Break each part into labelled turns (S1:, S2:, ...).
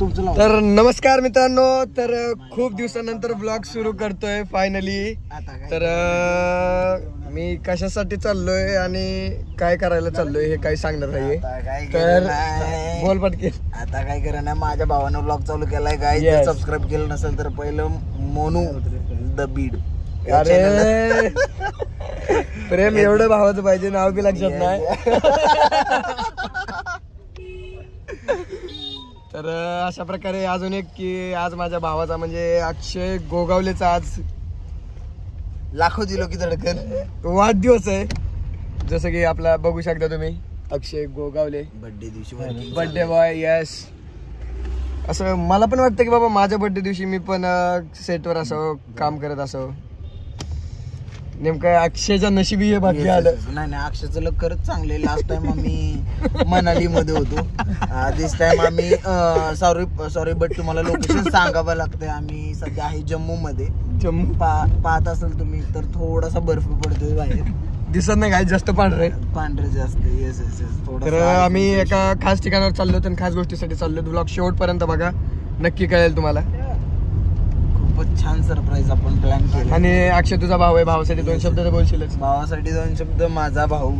S1: तर नमस्कार मित्रांनो, तर खूप दिवसानंतर ब्लॉग सुरू करतोय फायनली. तर मी कशासाठी चाललोय आणि काय करायला चाललोय हे काही सांगणार नाहीये. तर बोल पटके.
S2: आता काय करा ना, माझ्या भावानं ब्लॉग चालू केलाय. काय सबस्क्राईब केलं नसेल तर पहिलं मोनू द बीड.
S1: अरे प्रेम एवढं भावाचं पाहिजे, नाव बी लक्षात नाही. तर अशा प्रकारे अजून एक की आज माझ्या भावाचा म्हणजे अक्षय गोगावलेचा आज
S2: लाखो दिलो की धडकन
S1: वाढदिवस आहे. जसं की आपला बघू शकता तुम्ही, अक्षय गोगावले
S2: बर्थडे दिवशी
S1: बर्थडे बॉय. यस, असं मला पण वाटतं की बाबा माझ्या बर्थडे दिवशी मी पण सेटवर असं काम करत असो. नेमकं अक्षयच्या नशिबी हे बाकी आलं.
S2: नाही, अक्षयचं लग खरंच चांगले. लास्ट टाइम आम्ही मनाली मध्ये होतो. दिस टाइम आम्ही सॉरी बट तुम्हाला लोकेशन सांगावं लागतंय. आम्ही सध्या आहे जम्मू मध्ये.
S1: जम्मू
S2: पाहत असेल तुम्ही तर थोडासा बर्फ पडतोय बाहेर.
S1: दिसत नाही काय, जास्त पांढरे
S2: जास्त. येस
S1: तर आम्ही एका खास ठिकाणावर चाललो आणि खास गोष्टीसाठी चाललो. ब्लॉग शेवटपर्यंत बघा, नक्की कळेल तुम्हाला.
S2: खूपच छान सरप्राईज आपण प्लॅन केला.
S1: आणि अक्षय तुझा भाऊ आहे, भावासाठी दोन शब्द तर बोलशीलच.
S2: भावासाठी दोन शब्द. माझा भाऊ.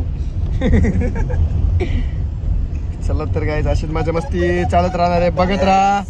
S1: चला तर गाईज, अशीच माझ्या मस्ती चालत राहणार आहे, बघत राहा.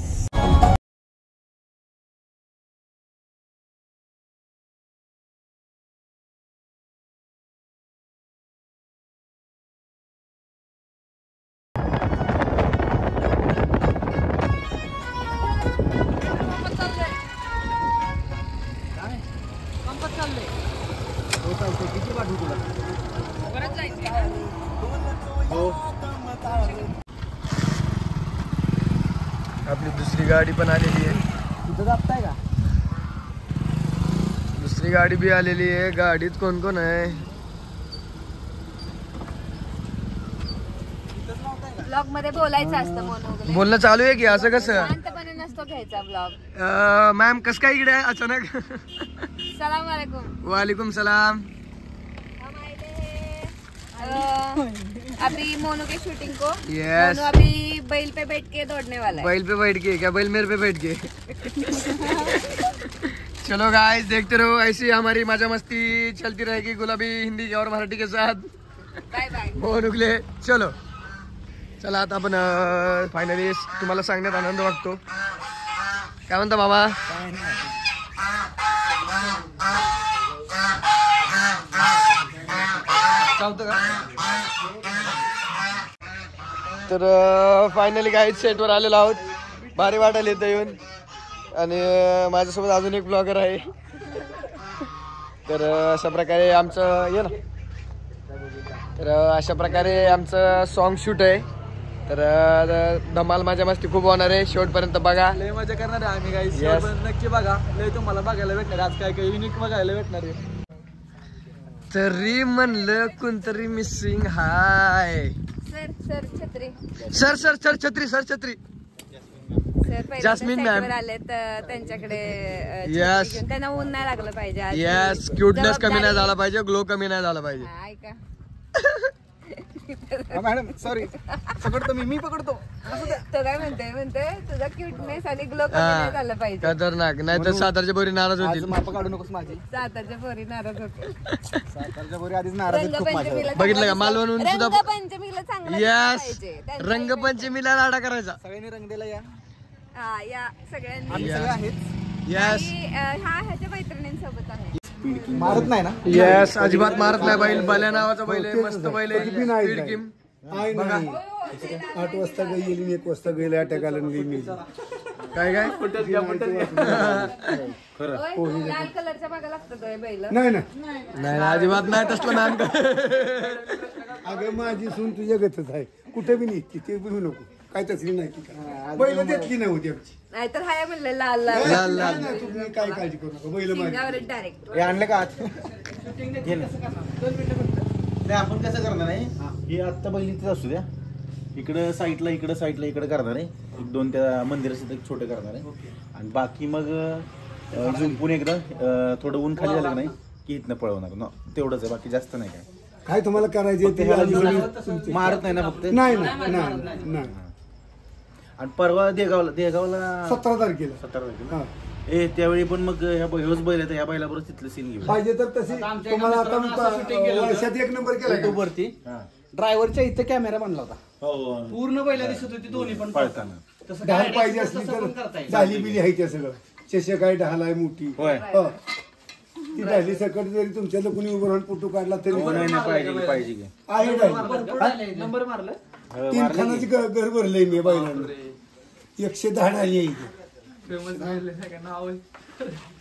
S1: आपली दुसरी गाडी पण आलेली आहे.
S2: तुझं जाताय का?
S1: दुसरी गाडी बी आलेली आहे. गाडीत कोण कोण आहे?
S3: ब्लॉग मध्ये बोलायचं असतं म्हणून.
S1: बोलणं चालू आहे की असं कसं?
S3: शांतपणे नसतो घ्यायचा ब्लॉग.
S1: मॅम कस काय इकडे अचानक?
S3: सलाम वालेकुम.
S1: वालेकुम सलाम.
S3: अभी मोनू की शूटिंग को.
S1: यस,
S3: मोनू अभी बैल पे बैठ के दौड़ने वाला है.
S1: बैल पे बैठ के क्या? बैल मेरे पे बैठ के. चलो गाइस, देखते रहो ऐसी हमारी मजा मस्ती चलती रहेगी गुलाबी हिंदी और मराठी के साथ.
S3: Bye bye.
S1: मोहन उगले. चलो चला आता आपण फायनली तुम्हाला सांगण्यात आनंद वाटतो. काय म्हणता बाबा? तर फायनली गाईड सेटवर आलेलो आहोत. भारी वाटायला येतं येऊन. आणि माझ्यासोबत अजून एक ब्लॉगर आहे. तर अशा प्रकारे आमचं ये ना. तर अशा प्रकारे आमचं सॉन्ग शूट आहे. तर धमाल मजा मस्ती खूप होणार आहे. शेवटपर्यंत बघा,
S4: लय मजा करणार आहे आम्ही. गाईस नक्की बघा, लय तुम्हाला बघायला भेटणार. आज काय काय युनिक बघायला भेटणार आहे.
S1: तरी म्हणलं कोणतरी मिसिंग हाय.
S3: सर छत्री.
S1: सर छत्री.
S3: सर
S1: जास्मिन मॅम
S3: आले तर त्यांच्याकडे.
S1: यस,
S3: त्यांना ऊन नाही लागलं पाहिजे.
S1: यस, क्यूटनेस कमी नाही झाला पाहिजे, ग्लो कमी नाही झाला पाहिजे.
S3: ऐका
S4: मॅडम सॉरी, पकडतो मी पकडतो.
S3: तो काय म्हणते तुझा क्यूटनेस आणि ग्लो कमी नाही झालं पाहिजे.
S1: खतरनाक, नाही तर सातारच्या पोरी नाराज होतील.
S4: माप काढू नकोस माझी.
S3: सातारच्या पोरी नाराज होते.
S4: सातारच्या पोरी आधीच नाराज आहेत खूप माझ्यावर.
S1: बघितलं का? मालवणहून सुद्धा.
S3: रंगपंचमीला चांगलं
S1: यस, रंगपंचमीला लाडा करायचा.
S4: सगळ्यांनी रंग दिला या.
S3: या सगळ्यांनी.
S4: आम्ही सगळे आहेत.
S1: यस,
S3: ह्याच्या मैत्रिणींसोबत आहे.
S4: मारत नाही ना?
S1: यस, अजिबात मारत नाही. बैल बल्या नावाचा बैल आहे, मस्त बैल आहे. स्पीड किम बघा.
S5: 8 वाजता गेली, 1 वाजता गेली, अटॅक आला.
S1: काय
S3: लाल कलरच्या मागे लागतो बैल.
S5: नाही
S1: अजिबात नाही तसलं मॅम.
S5: अगं माझी सून तुझ्या गतच आहे. कुठे बी नाही, तिथे बी नको. काय तसली नाही. बैल देतली नव्हती आमची.
S3: नाहीतर हाय म्हणलं लाल
S1: लाल.
S5: तुम्ही काय काळजी करू नका. बैल
S3: सिंगावर डायरेक्ट.
S4: हे आणलं का आत? नाही, आपण कसं करणार आहे, हे आत्ता बैलीच असू द्या. इकडं साईडला इकडं करणार आहे. 2 त्या मंदिराचं छोटं करणार आहे. आणि बाकी मग झुंपून एकदा थोडं ऊन खाली झालं नाही की इथनं पळवणार ना. तेवढंच आहे, बाकी जास्त नाही.
S5: काय तुम्हाला करायचे ते
S4: मारत नाही ना फक्त?
S5: नाही.
S4: आणि परवा देगावला
S5: 17 तारखेला
S4: 17 तारखेला
S5: हा.
S4: त्यावेळी पण मग ह्योच बैल आहे ह्या बैलाबरोबर तिथलं सीन घेऊ
S5: पाहिजे तर तशी तुम्हाला आता वर्षात 1 नंबर केला
S6: वरती
S4: हा.
S6: ड्रायव्हरच्या इथं कॅमेरा बांधला होता
S4: हो
S6: पूर्ण बैला दिसत होती दोन्ही पण
S4: पळताना
S6: तसं
S5: ढाल
S6: काय
S5: पाहिजे
S6: तसं
S5: असली
S6: पण
S5: तर
S6: करता येईल.
S5: झाली बिली आहे त्या सगळं चषक आहे ढाल आहे मोठी
S4: होय
S5: हो. ती ढाली सकट जरी तुमच्याला कोणी उभं राहून फोटो काढला तरी
S4: पाहिजे की
S5: आहे ढाली.
S6: भरपूर झाले. नंबर मारलं
S5: 3 खानाची घर भरलंय मी बैलांना 110 ढाली आहे इथे.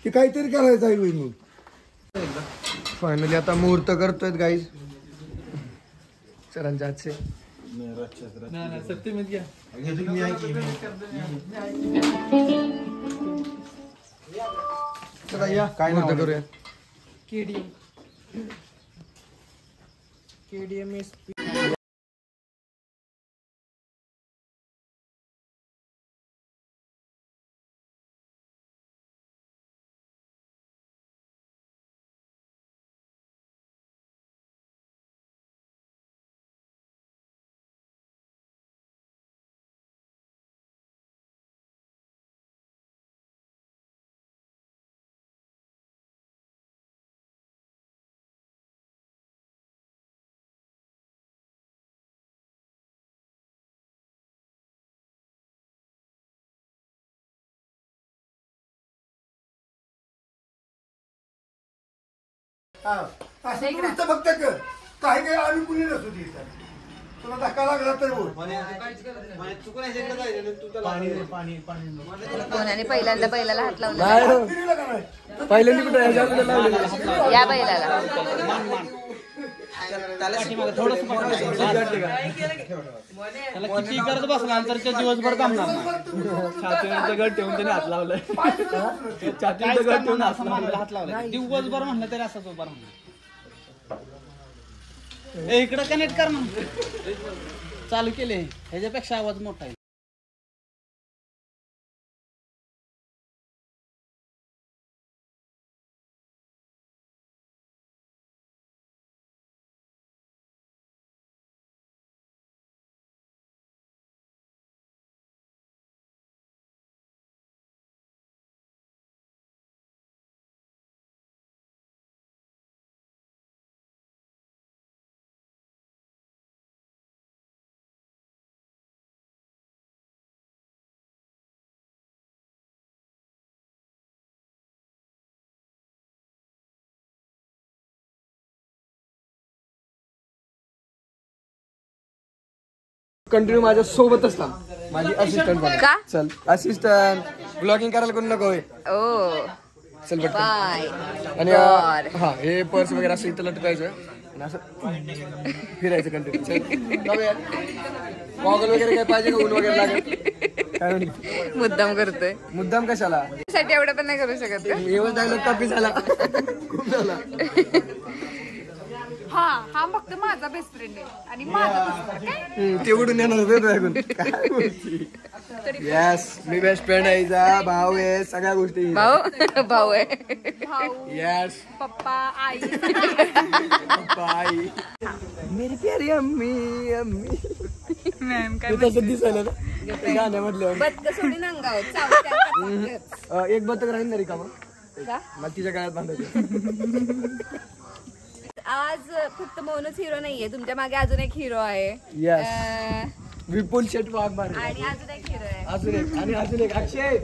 S5: ते काहीतरी करायचं आहे होईल मग
S1: फायनली आता मुहूर्त करतोय गाईज सरांच्या हातचे. चला या काय मुहूर्त करूया.
S5: हा. असं तू नुसतं फक्त कर काही काही आम्ही कुणी नसू दे इथं. तुला धक्का लागला तर बोल.
S3: कोणाने पहिल्यांदा बैलाला हात लावला
S1: नाही हो.
S5: फिरीला का नाही?
S1: पहिल्यांदा कुठे ह्याच्या कुठे लावलेलं.
S3: या बैलाला
S6: त्याला किती करत बसला तर ते दिवसभर थांबणार छातीवर दगड ठेवून त्याने हात लावलाय छातीवर दगड ठेवून हात लावलाय दिवसभर म्हणलं तरी असंच उभा राहणार. इकडं कनेक्ट कर मग चालू केले ह्याच्यापेक्षा आवाज मोठा आहे.
S1: कंटिन्यू माझ्या सोबतच थांब. माझी असिस्टंट बन.
S3: का?
S1: चल असिस्टंट ब्लॉगिंग करायला कोण नको होय.
S3: ओ
S1: चल पटकन.
S3: बाय
S1: आणि
S3: बर.
S1: हा हे पर्स वगैरे असं इथं लटकायचं आणि असं फिरायचं कंटिन्यू. गॉगल वगैरे काय पाहिजे का ऊन वगैरे लागेल काय म्हणते
S3: मुद्दाम करतोय
S1: मुद्दाम कशाला
S3: साठी एवढं पण नाही करू शकत का?
S1: एवढं डायलॉग कॉपी झाला खूप झाला.
S3: हा फक्त माझा बेस्ट फ्रेंड आहे आणि माझा
S1: ते उडून येणार वेगळं काय बोलती. येस मी बेस्ट फ्रेंड आहे हिचा, भाऊ आहे सगळ्या गोष्टी.
S3: भाऊ आहे
S1: येस
S3: पप्पा आई
S1: बाई मेरी प्यारी अम्मी अम्मी
S3: मॅम
S1: ते तसं दिसायला ना ते गाण्यामधलं.
S3: बदक सोडून अंगावर चावत्या.
S1: एक बतक राहील ना रिकामा
S3: का?
S1: मला तिच्या काळात बांधायचं.
S3: आज फक्त मौनच हिरो नाहीये, तुमच्या मागे अजून एक हिरो आहे.
S1: Yes. विपुल शेट वाघमारे
S3: आणि अजून एक हिरो आहे
S1: अजून एक आणि अजून एक अक्षय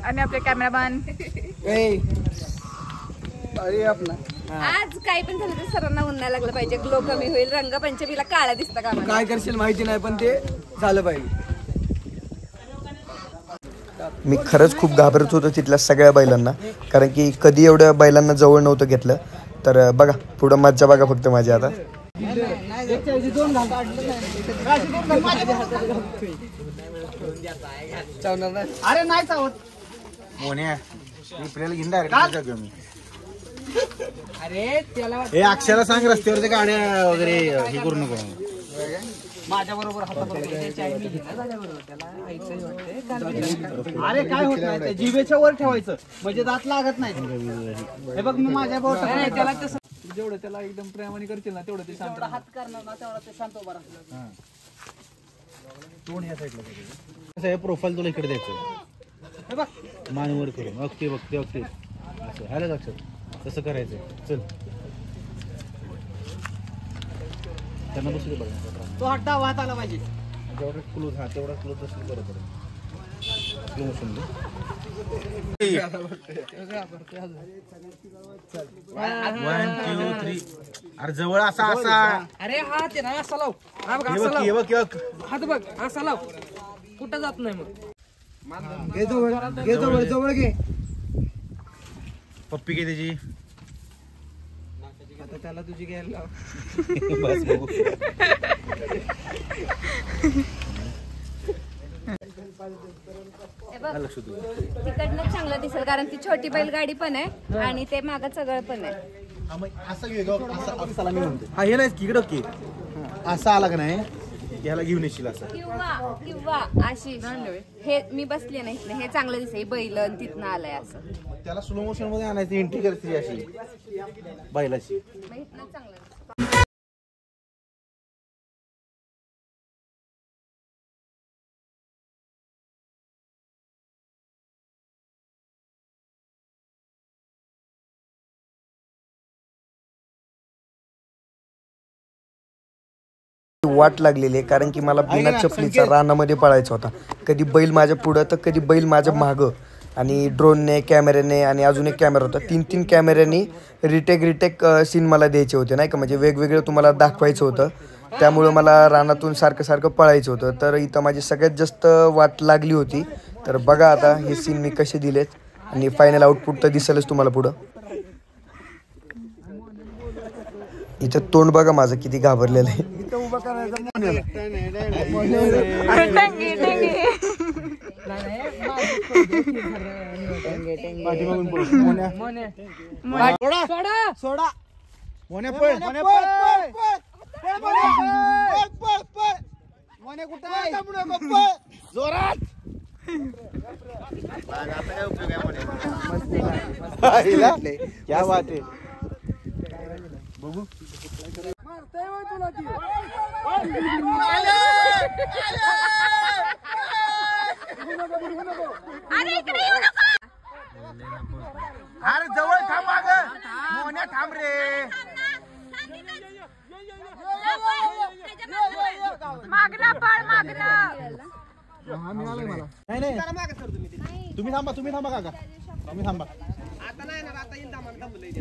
S3: आणि आपले कॅमेरामॅन.
S1: अरे आपला
S3: आज काही पण झालं तर सरांना उन्हा लागलं पाहिजे, ग्लो कमी होईल, रंगपंचमीला काळा दिसतं का मला?
S1: काय करशील माहिती नाही पण ते झालं पाहिजे.
S7: मी खरंच खूप घाबरत होतो तिथल्या सगळ्या बैलांना, कारण की कधी एवढ्या बैलांना जवळ नव्हतं घेतलं. तर बघा पुढं मज्जा बघा फक्त माझी आता.
S6: अरे नाही चावत.
S4: मोन्या आपल्याला घेऊन डायरेक्ट मी
S6: अरे त्याला
S4: हे अक्षराला सांग रस्त्यावरच्या गाड्या वगैरे हे करू नको.
S6: माझ्या बरोबर अरे काय होत नाही ते जिभेच्या वर ठेवायचं म्हणजे दात लागत नाही. हे बघ मी माझ्या बरोबर त्याला तसं जेवढं त्याला एकदम प्रेमाने करतील ना तेवढं ते शांत हात करणार ना तेवढं ते शांत उभा राहणार.
S4: कसं आहे प्रोफाईल तुला इकडे द्यायचं मानवर करून बघते असं आलं लक्षात तसं करायचं. चल त्यांना बसू दे बघा.
S6: तो हट्टा वाहत आला पाहिजे.
S4: जेवढा क्लोज तेवढा क्लोज असेल बरं पडेल. स्लो मोशन दे. 1 2 3 अरे जवळ असा
S6: अरे हात आहे ना असा लाव. हा बघ
S4: हे बघ हे बघ
S6: हात बघ असा लाव. कुठं जात नाही मग.
S2: घे जवळ घे.
S4: पप्पी घे त्याची.
S2: आता त्याला तुझी घ्यायला लाव.
S4: बस बघू.
S3: तिकडनं चांगलं दिसेल कारण ती छोटी बैलगाडी पण आहे आणि ते मागं सगळं पण आहे.
S4: असं मी म्हणतो हा हे नाही इकडं की असा आला का नाही याला घेऊन येशील असं
S3: किंवा अशी हे मी बसली नाही हे चांगलं दिसेल बैल तिथनं आलंय असं.
S4: त्याला स्लो मोशन मध्ये आणायची एंट्री करते अशी बैलाची.
S3: चांगलं
S7: वाट लागलेली आहे कारण की मला बिना चपलीचा रानामध्ये पळायचा होता. कधी बैल माझ्या पुढं तर कधी बैल माझ्या मागं. आणि ड्रोनने कॅमेऱ्याने आणि अजून एक कॅमेरा होता 3 कॅमेऱ्यांनी रिटेक सीन मला द्यायचे होते नाही का म्हणजे वेगवेगळं तुम्हाला दाखवायचं होतं. त्यामुळं मला रानातून सारखं पळायचं होतं. तर इथं माझी सगळ्यात जास्त वाट लागली होती. तर बघा आता हे सीन मी कसे दिलेत आणि फायनल आउटपुट तर दिसेलच तुम्हाला पुढं. इथं तोंड बघा माझं किती घाबरलेलं आहे.
S2: सोडा
S4: जोरात क्या बात आहे. बघू अरे जवळ थांब मोन्या थांब रे. नाही तुम्ही थांबा काका तुम्ही थांबा.
S6: आता नाही ना आता येईल दामान थांबलंय.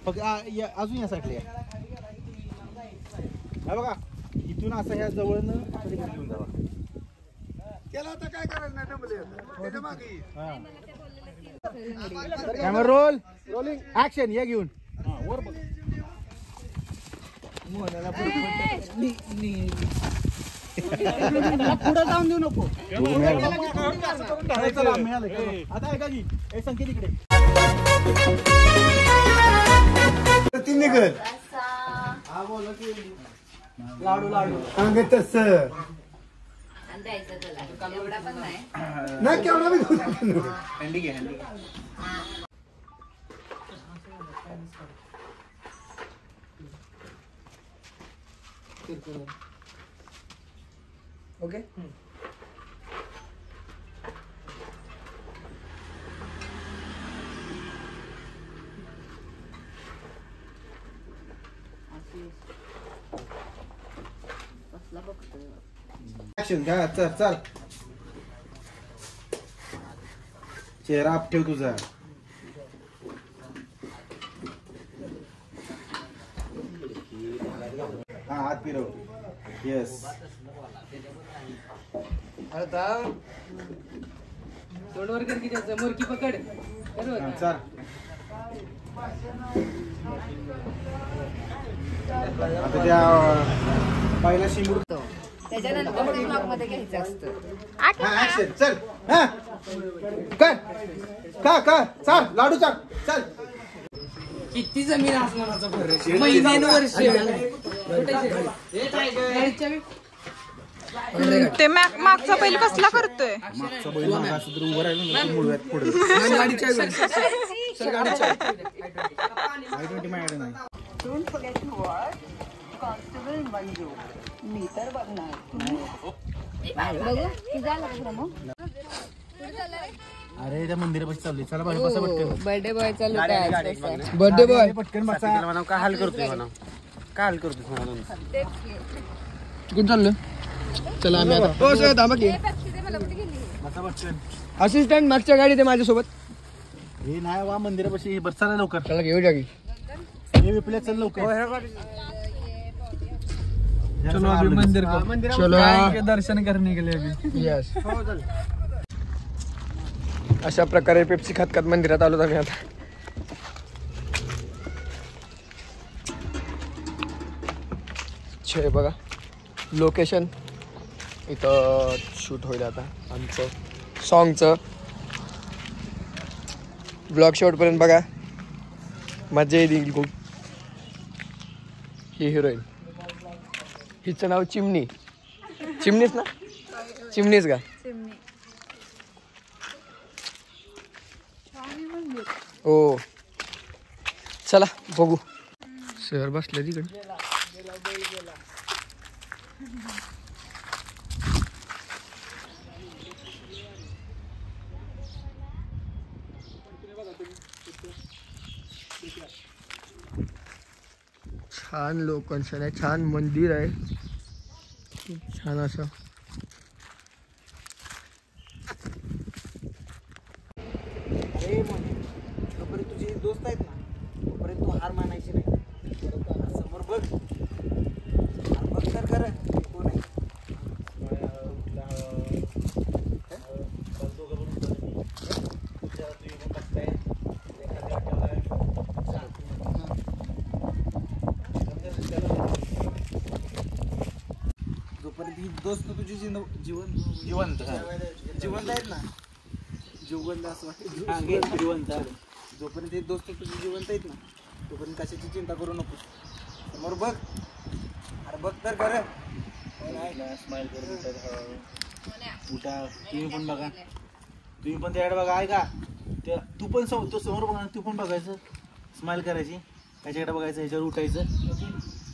S4: फक्त अजून या साईडला हा बघा इथून असं ह्या जवळनं घेऊन जावा.
S5: त्याला आता काय करायचं नाही त्याच्या मागे
S4: कॅमेरा रोल रोलिंग ऍक्शन या घेऊन वर बघ.
S6: पुढे जाऊन देऊ नको.
S4: आता ऐका की एक संकेत इकडे
S5: लाडू सांगे तस
S3: एवढा पण नाही
S5: नाही केवढा
S4: हँडी घे
S2: ओके.
S4: ऍक्शन घ्या. चल चेहरा आप ठेव तुझा. हा हात फिरव. येस
S6: तोंडवर कर की त्याचं मुरकी पकड.
S4: चल आता त्या पहिला शिंगूड
S3: त्याच्यानंतर ब्लॉग मध्ये घ्यायचं असतं.
S4: ऍक्शन चल. हा का चल लाडू चल.
S6: किती जमीन आसमानाचा फरक आहे. महिन्यानुवर्ष
S8: ते मागचा बैल कसला करतोय.
S4: मागचा बैल मागा असं तर उभं राहिलं ना मुळव्यात पुढे
S3: Don't forget to watch. बघू की झालं पुढं मग
S4: अरे त्या मंदिरापाशी चालली चला बघा बसा पटकन
S3: बर्थडे बॉय चालू काय
S1: बर्थडे बॉय
S4: पटकन बसा काय हाल करतोय म्हणा काय हाल करतोय म्हणा
S1: कुठं चाललं चला आम्ही आता हो सर थांबा की
S4: बसा पटकन
S1: असिस्टंट मागच्या गाडी ते माझ्यासोबत
S4: हे नाही वा मंदिरापाशी बस चला लवकर
S1: चला घेऊ जागी
S4: हे विपल्या चल लवकर
S6: चलो अभी मंदिर को
S1: चलो
S6: के दर्शन करने के लिए अभी
S1: यस अशा प्रकारे पेप्सी खात खात मंदिरात आलो आम्ही आता छे बघा लोकेशन इथं शूट होईल आता आमचं सॉंगचं ब्लॉग शॉटपर्यंत बघा मजा येईल खूप ही हिरोईन हिचं नाव चिमणी चिमणीच ना चिमणीच का हो चला बघू सर बसले तिकडे छान लोकेशन आहे छान मंदिर आहे खूप छान असं
S2: अरे म्हणे तोपर्यंत तुझे दोस्त आहेत ना तोपर्यंत तू हार मानायची नाही समोर बघ बघ तर खरं कोण आहे जोपर्यंत ही दोस्त तुझी जिवंत आहेत ना जिवंत असं वाटतं जोपर्यंत हे दोस्त तुझे जिवंत आहेत ना तोपर्यंत कशाची चिंता करू नको समोर बघ अरे बघ तर खरं
S4: स्माइल करून उठा तुम्ही पण बघा तुम्ही पण त्याकडे बघा आहे का ते तू पण तो समोर बघा तू पण बघायचं स्माइल करायची त्याच्याकडे बघायचं ह्याच्यावर उठायचं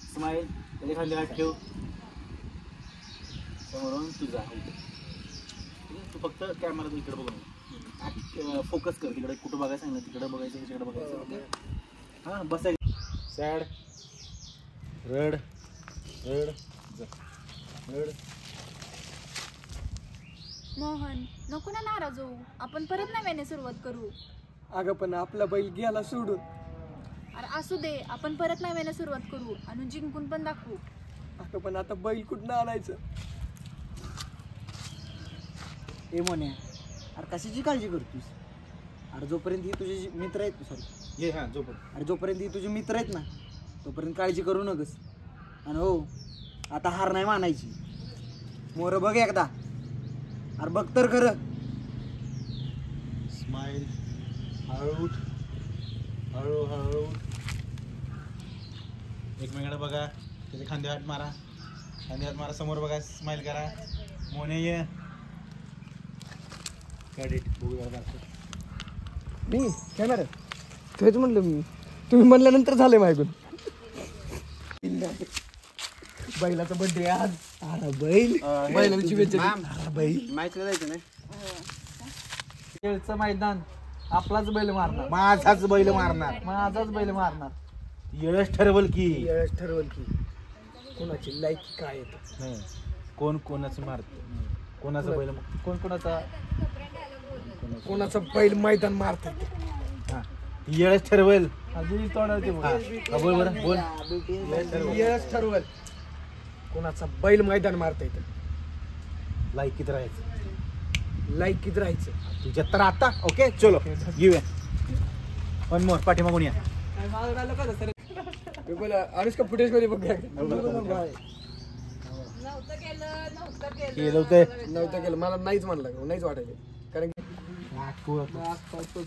S4: स्माइल त्याच्या खाली हात ठेव समोरून तुझा तू फक्त कॅमेरा इकडे बघ फोकस कर तिकडे कुठं बघायचं सांगितलं तिकडे बघायचं ह्याच्याकडे बघायचं हां बसायचं सॅड रड रड रड
S8: मोहन नको ना नाराज होऊ आपण परत नव्याने सुरुवात करू
S1: अगं पण आपला बैल गेला सोडून
S8: अरे असू दे आपण परत नव्याने सुरुवात करू आणि जिंकून पण दाखवू
S1: अगं पण आता बैल कुठनं आणायचं
S2: हे म्हणे अरे कशाची काळजी करतोस अरे जोपर्यंत ही तुझे मित्र आहेत सॉरी
S4: ये हां जोपर्यंत
S2: अरे जोपर्यंत ही तुझे मित्र आहेत ना तोपर्यंत काळजी करू नकस आणि हो आता हार नाही मानायची मोर बघ एकदा अरे बघ तर खरं
S4: स्माइल हळू हळू एकमेकांना बघा त्याचे खांदे हात मारा समोर बघा स्माइल करा मोने ये कॅडेट बघूया
S1: मी कॅमेरा तेच म्हणलं मी तुम्ही म्हणल्यानंतर झालंय माझ्याकडून बैलाचा बर्थडे आज अरे बैलाला शुभेच्छा बैल
S2: मॅचला जायचं नाही
S6: खेळचं मैदान आपलाच बैल मारणार
S4: माझाच बैल मारणार
S6: माझाच बैल मारणार
S4: येळच ठरवल की
S1: वेळेस ठरवल की कोणाची लायकी काय येतं
S4: कोण कोणाचं मारत कोणाचं बैल
S6: कोण कोणाचा
S1: कोणाचं बैल मैदान मारत
S4: हा येळच ठरवल
S6: अजून तोडायचे
S4: बोल बरं बोल
S1: वेळेस ठरवल कोणाचा बैल मैदान मारता येतं
S4: लायकीत राहायचं
S1: लायकीत राहायचं
S4: तुझ्या तर आता ओके चलो घेऊया पण मोर पाठीमागून या
S1: अनुष्का फुटेज मध्ये बघ नव्हतं केलं मला नाहीच म्हणलं नाहीच वाटायचं कारण की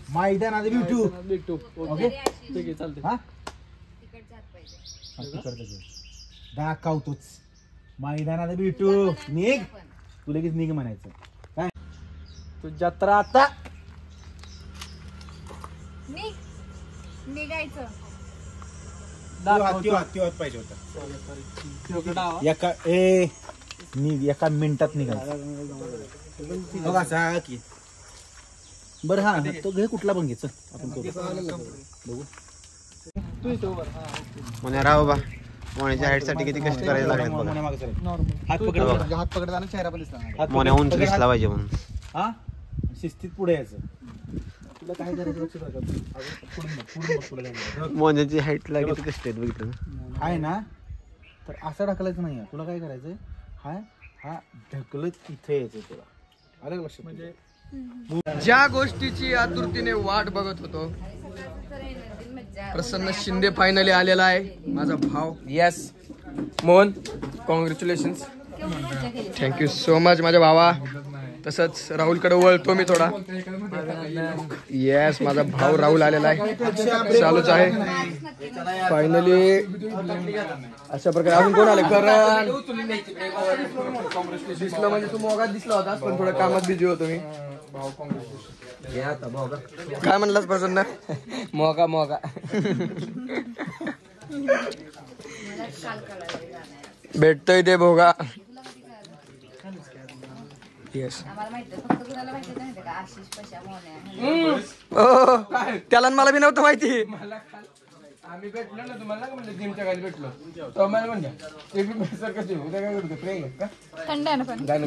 S4: मैदानात भेटू ओके
S6: ठीक आहे चालते
S4: हा दाखवतोच मैदानात भेटू निघ तू लगेच निघ म्हणायचं काय
S6: तू जत्रा आता
S8: निघायचं
S4: पाहिजे होता एका मिनिटात निघाल की बरं. हा तो घे कुठला पण घ्यायचं आपण बघू.
S1: म्हणे राव बा मोन्याच्या हाईट साठी किती कष्ट करायला लागले बघा.
S2: हात पकडताना चेहरा पण दिसला.
S1: मोन्या उंच दिसला पाहिजे म्हणून.
S4: हा शिस्तीत पुढे यायचं. तुला काय करायचं
S1: मोन्याची हाईट ला किती कष्ट आहेत बघितलं
S4: आहे ना. तर असं ढकलायचं नाही. तुला काय करायचंय हा ढकलत इथे यायचं तुला. आलं लक्षात. म्हणजे
S1: ज्या गोष्टीची आतुरतेने वाट बघत होतो प्रसन्न शिंदे फायनली आलेला आहे. माझा भाव. Yes Mohan congratulation. Thank you so much माझ्या भावा. तसंच राहुलकडे वळतो मी थोडा. येस माझा भाऊ राहुल आलेला आहे. चालूच आहे फायनली. अशा प्रकारे अजून कोण आले करण दिसलं म्हणजे तू मोगात दिसला होता पण थोडं कामात बिझी होतो मी. काय म्हणलास प्रसन्न. मोगा मोगा भेटतोय ते भोगा. येस त्याला मला बी नव्हतं माहिती.
S6: आम्ही भेटलो ना तुम्हाला म्हणजे जिमच्या खाली भेटलो तो मला म्हणजे ते बी सर कसे उद्या काय करतो प्रे का
S8: थंड आहे ना पण.
S6: गाणं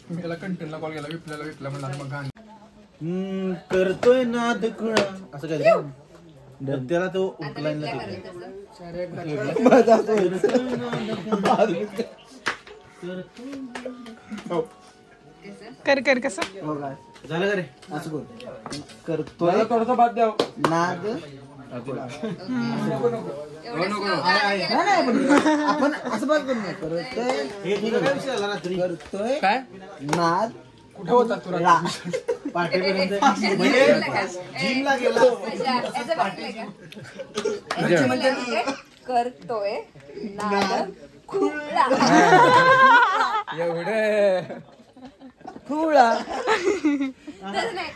S6: त्याला कंटेनला कॉल केला विपल्याला म्हणला मग गाणं
S4: करतोय नाद खुळा असं काय त्याला तो उकलायला
S8: कर कर कसं
S4: झालं का रे. असं
S6: करतोय थोडस बाद द्याव
S4: नाद
S2: आपण असं बघ करतोय
S6: काय
S2: नाद.
S6: कुठे होता तुला
S2: पाठीपर्यंत जिमला गेला.
S3: करतोय नाद खुळा.
S6: एवढे
S3: खुळा तसं नाही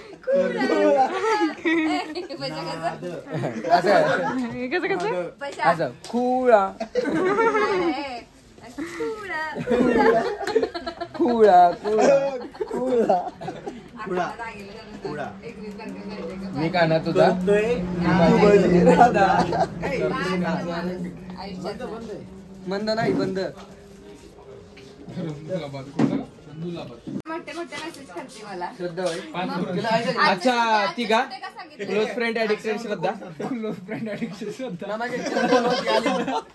S3: खुळा.
S6: असं खुळा खुळा खुळा मी का ना तुझा
S1: बंद नाही बंद.
S3: मोठे मोठे मेसेज करते मला.
S6: अच्छा ती का क्लोज फ्रेंड ऍडिक्टेड श्रद्धा. क्लोज फ्रेंड ऍडिक्टेड श्रद्धा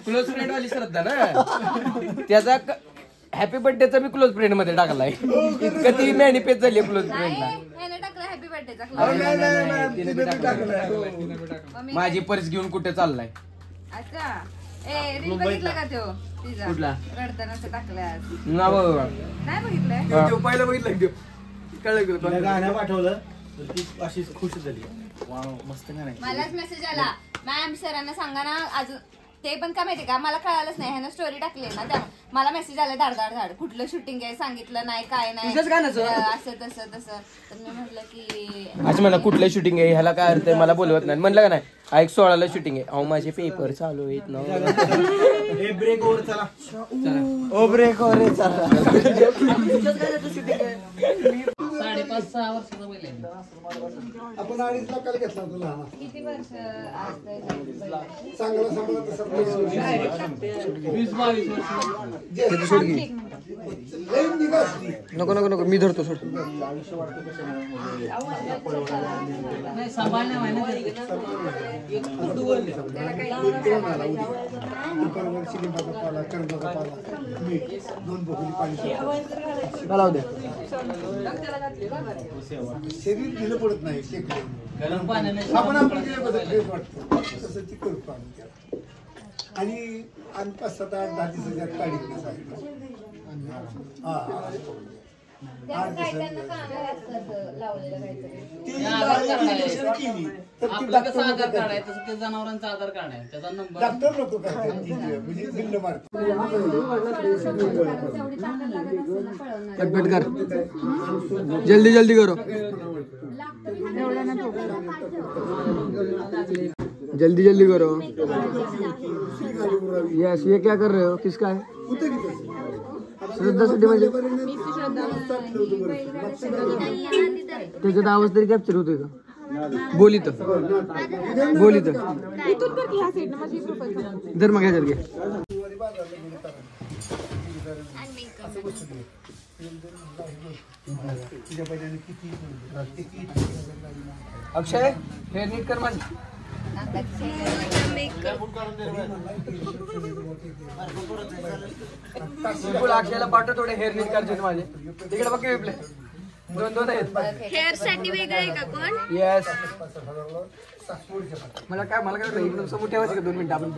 S6: क्लोज फ्रेंड वाली श्रद्धा ना. त्याचा हॅपी बर्थडेचा मी क्लोज फ्रेंड मध्ये टाकलाय. इतकं ती मॅनिफेस्ट झाली क्लोज फ्रेंडला.
S3: ह्याने टाकलं हॅपी बर्थडेचा.
S6: माझी पर्स घेऊन कुठे चाललाय.
S3: अच्छा रील बघितलं का तो तिचा
S6: कुठला?
S3: रडताना टाकलाय.
S6: ना बघा
S3: नाही बघितलंय.
S1: पहिलं बघितलं कळलं
S4: गाणं पाठवलं तर ती अशी खुश झाली. वाव मस्त गाणं आहे.
S3: मलाच मेसेज आला मॅम सरांना सांगा ना अजून. ते पण काय माहिती का मला कळालंच नाही. ह्यानं स्टोरी टाकली ना त्या मला मेसेज आला धाड कुठलं शूटिंग आहे सांगितलं नाही काय नाही असं तसं तर मी म्हटलं की
S6: अच्छा मला कुठलं शूटिंग आहे ह्याला काय अर्थ आहे मला बोलवत नाही म्हणलं का नाही. ऐक 16ला शूटिंग आहे. अहो माझे पेपर चालू आहेत ना.
S4: ब्रेक ओव्हर चला.
S1: ओ ब्रेक हो रे चला.
S6: 5.5-6 वर्षाचा बैल आहे.
S5: आपण 2.5 लाखाला घेतला तुला.
S3: किती वर्ष
S5: चांगला सांगला तसं
S6: 20-22 वर्ष.
S1: नको मी धरतो सोड.
S6: नाही सांभाळण्या
S5: शरीर दिलं पडत नाही. आपण आणि 5-7-8-10 दिवसाच्या काढी.
S3: त्याचं काय त्यांना कानाला असतं लावलेलं काहीतरी.
S2: आपलं कसं आधार कार्ड आहे तसं ते जनावरांचा आधार कार्ड आहे त्याचा नंबर.
S5: डॉक्टर लोक काय म्हणजे बिल्ल मारतात.
S3: तेवढी ताकद लागत असेल ना पळवणार.
S6: कट कर, जल्दी जल्दी करो, जल्दी जल्दी करो. यस, ये क्या कर रहे हो, किसका है? श्रद्धासाठी म्हणजे त्याच्यात आवाज तरी कॅप्चर होतोय का? बोली तर धर मग ह्याच्यात घे. अक्षय हेअर नीट कर माझी. अक्षयला पाठव थोडे हेअर नीट करते माझे. तिकडे बघ विपले दोन आहेत.
S8: हेअर साठी वेगळं आहे का कोण?
S6: येस. मला काय वाटलं एकदम समोर ठेवायचं का 2 मिनिटं आपण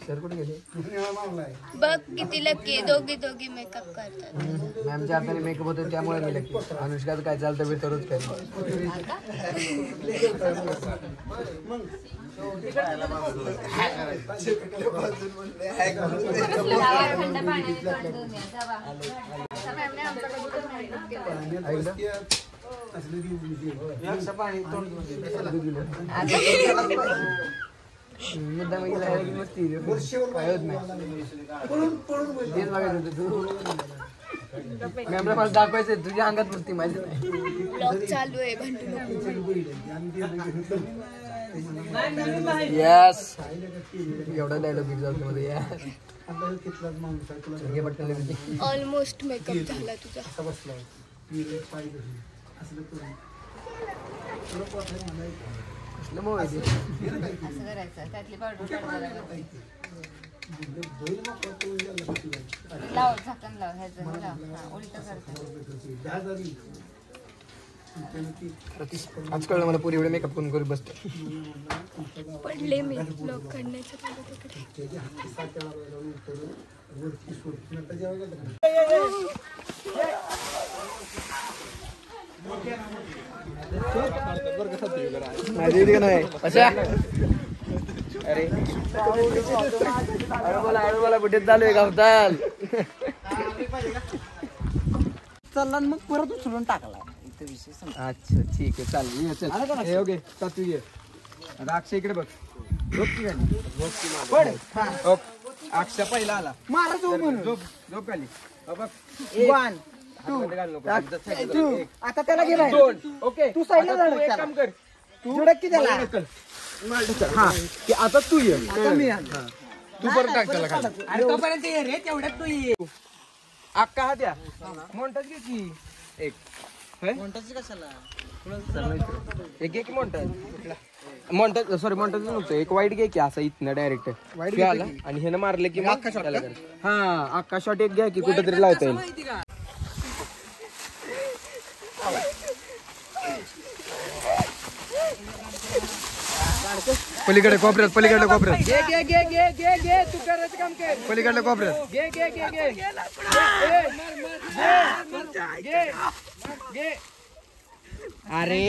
S6: सर कुठे गेले?
S8: बघ किती लकी दोघी मेकअप करतात.
S6: मॅमच्या हाताने मेकअप होतो त्यामुळे मी लकी. अनुष्काचं काय चालतं मी तरच काय.
S3: थंड पाण्याने तोंड धुऊन या, जावा.
S6: मुद्दा मस्ती काय होत नाही. तेच बघायचं होतं तू. मॅमला मला दाखवायचंय तुझ्या अंगात मस्ती माझी नाही.
S8: ब्लॉग चालू आहे भांडू
S6: यस एवढा डायलॉग झाला मध्ये यार.
S8: ऑलमोस्ट मेकअप झाला तुझा.
S3: असं करायचं, त्यातली पावडर लाव, झाकण लाव, ह्याचं लाव, उलट करते.
S6: आज कळलं मला पुरी एवढे मेकअप करून करू बसते.
S8: पडले मी ब्लॉग काढण्याच्या तिकडे.
S6: माझी इथे नाही अशा. अरे बोला कुठे चालू आहे गावताल.
S2: चालला मग परत उचलून टाकला.
S6: अच्छा ठीक आहे चालेल. चल ओके तू ये. अक्षय इकडे बघ. अक्षय पहिला आला.
S2: मारा
S6: झोप खाली. बघ
S2: 1 2 आता त्याला घे बाहेर.
S6: 2 ओके
S2: तू साईडला जा.
S6: एक काम कर
S2: तू झडक की त्याला.
S6: हा की आता तू ये.
S2: आता मी
S6: तू परत टाक त्याला खाली. अरे तोपर्यंत ये रे तेवढ्यात तू ये. अक्का हा द्या मोंटाच घे की एक. एक मोंटाच सॉरी मोंटाच नव्हतं. एक वाईट घे की असं इथनं डायरेक्ट वाईट आला आणि ह्यानं मारलं की मग हा अक्का शॉट एक घ्या की कुठेतरी लावता येईल. पलीकडे कोपऱ्यात घे तू करायचं काम कर. पलीकडे कोपऱ्यात घे. अरे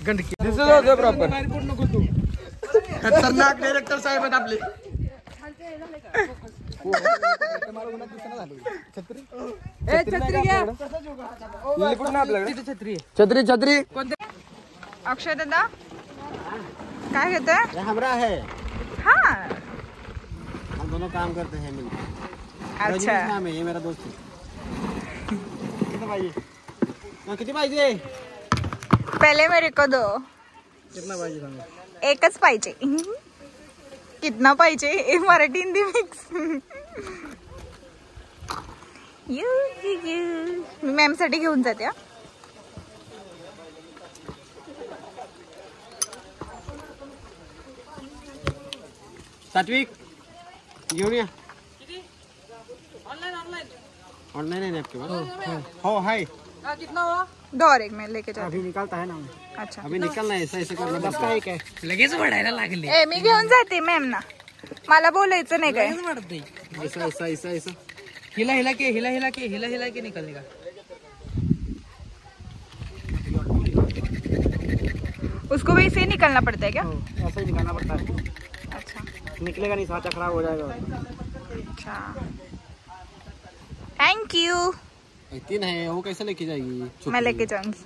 S6: गंडकी दिसत होतं प्रॉपर. खतरनाक डायरेक्टर साहेब आहेत आपले. छत्री छत्री
S9: अक्षय दादा काय घेतोय?
S2: हमरा है.
S9: हाँ
S2: हम दोनों काम करते हैं मिलकर.
S9: अच्छा
S2: नाम है ये मेरा दोस्त है. किती पाहिजे?
S9: पहले मेरे को दो.
S2: कितना पाहिजे सांगा.
S9: एकच पाहिजे. कितना पाहिजे? मराठी हिंदी मिक्स. मी मॅम साठी घेऊन जाते.
S2: सात्विक घेऊन या. ऑनलाइन है आपके पास? हो है.
S9: दो और एक मैं लेके जाते.
S2: अभी निकालता है ना.
S9: अच्छा
S2: अभी निकलना है. ऐसे करना. बस का एक है.
S6: लगेच वाढायला लागले.
S9: ए मी घेऊन जाते मॅम ना. मला बोलायचं नाही काय.
S2: ऐसा
S6: हिला के निकलने का।
S9: उसको वैसे ही निकलना पड़ता है क्या?
S2: ऐसा ही निकालना पड़ता है,
S9: अच्छा
S2: निकलेगा नहीं, साचा खराब हो जाएगा।
S9: अच्छा, थैंक यू।
S1: 3 है, वो कैसे लेके जाएगी?
S9: मैं लेके जाऊंगी।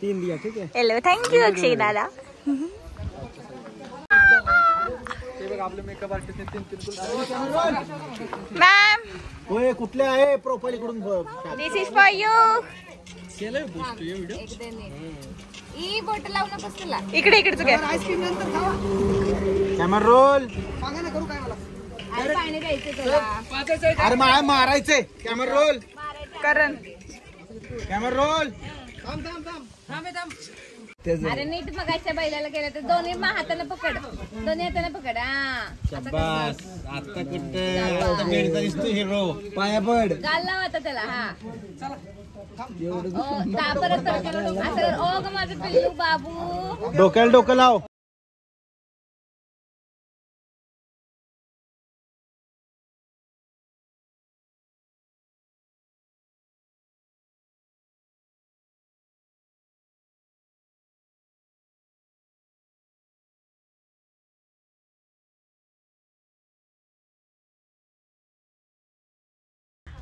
S2: 3 दिया, ठीक है।
S9: हेलो, थैंक यू अक्षय दादा। मॅम,
S4: होय कुठले आहे प्रोफाईल कडून
S9: दिस इज फॉर यू.
S3: ई बोट लावू नकोस तुला.
S9: इकडे इकडचं घ्या.
S4: Camera roll.
S3: आणि पाणी द्यायचं तुला.
S4: अरे मारायचे. Camera roll.
S9: Karan,
S4: camera roll.
S3: अरे नीट बघायच्या बैलाला गेलं तर दोन्ही हाताने पकड, दोन्ही हाताने पकड.
S4: शाबास. आता कुठे हिरो पाया पड.
S3: गाल लाव आता त्याला. हा परत असं. ओ ग माझं पिल्लू बाबू.
S4: डोक्याला डोकं लाव.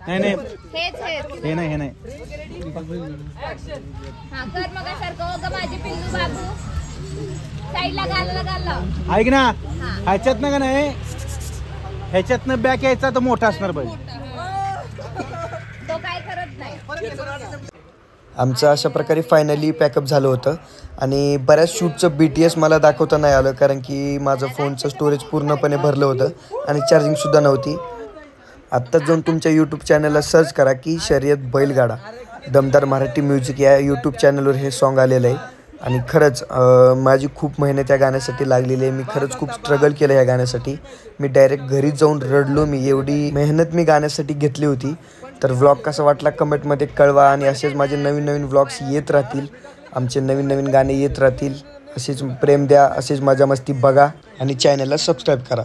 S4: नाही
S3: हेच
S4: हे नाही.
S3: हा कर मग सारखं. ओ ग माझे पिल्लू बाबू. साईडला गालाला गाल लाव.
S4: ऐक ना, ह्याच्यातनं का नाही, ह्याच्यातनं बॅक यायचा तर मोठा असणार पाहिजे.
S3: तो काय करत नाही.
S7: आमचं अशा प्रकारे फायनली पॅकअप झालं होतं आणि बऱ्याच शूटचं BTS मला दाखवता नाही आलं कारण की माझं फोनचं स्टोरेज पूर्णपणे भरलं होतं आणि चार्जिंगसुद्धा नव्हती. आत्ताच जाऊन तुमच्या यूट्यूब चॅनलला सर्च करा की शर्यत बैलगाडा दमदार मराठी म्युझिक या यूट्यूब चॅनलवर हे सॉन्ग आलेलं आहे. आणि खरंच माझी खूप मेहनत या गाण्यासाठी लागलेली आहे. मी खरंच खूप स्ट्रगल केलं या गाण्यासाठी. मी डायरेक्ट घरीच जाऊन रडलो. मी एवढी मेहनत मी गाण्यासाठी घेतली होती. तर व्लॉग कसा वाटला कमेंटमध्ये कळवा आणि असेच माझे नवीन नवीन व्लॉग्स येत राहतील. आमचे नवीन नवीन गाणे येत राहतील. असेच प्रेम द्या, असेच मजा मस्ती बघा आणि चॅनलला सबस्क्राईब करा.